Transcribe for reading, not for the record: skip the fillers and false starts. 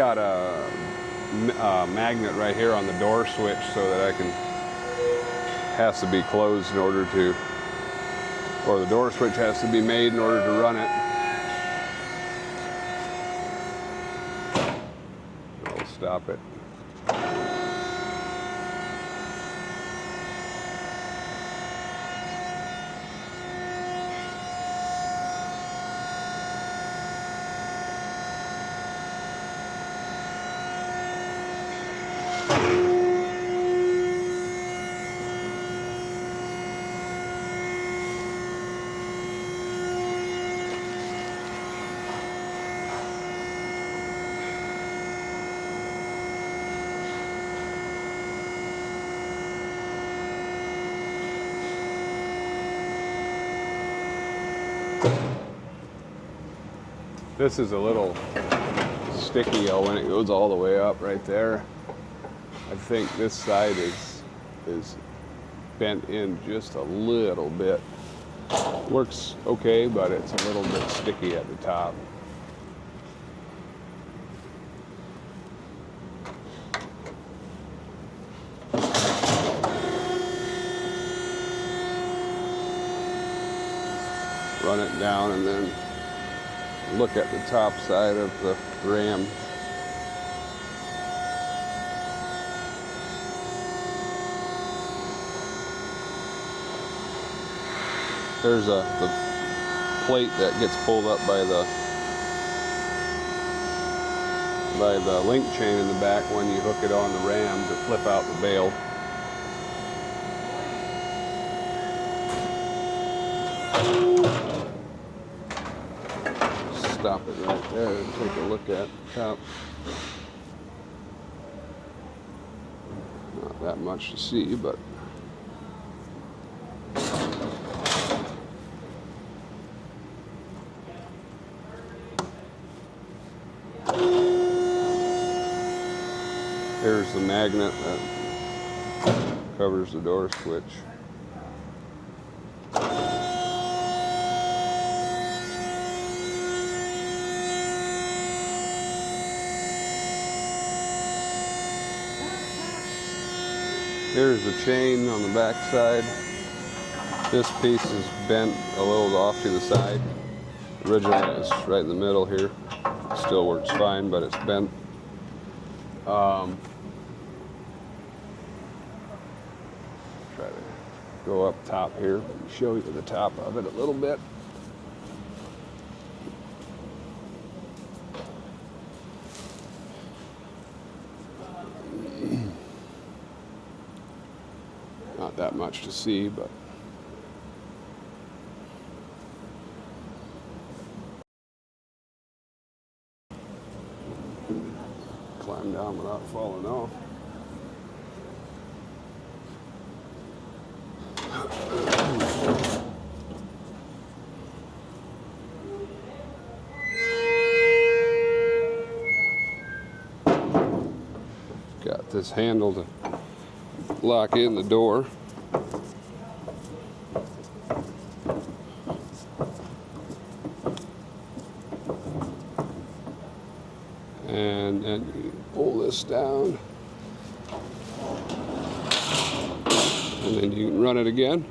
got a magnet right here on the door switch so that has to be closed in order to, or the door switch has to be made in order to run it. I'll stop it. This is a little sticky when it goes all the way up right there. I think this side is bent in just a little bit. Works okay, but it's a little bit sticky at the top. Run it down and then look at the top side of the ram. There's the plate that gets pulled up by the link chain in the back when you hook it on the ram to flip out the bale. Stop it right there and take a look at the top. Not that much to see, but here's the magnet that covers the door switch. Here's the chain on the back side. This piece is bent a little off to the side. Originally it's right in the middle here. Still works fine, but it's bent. Try to go up top here and show you the top of it a little bit. Not that much to see, but climb down without falling off. Got this handle to lock in the door. And then you pull this down. And then you can run it again.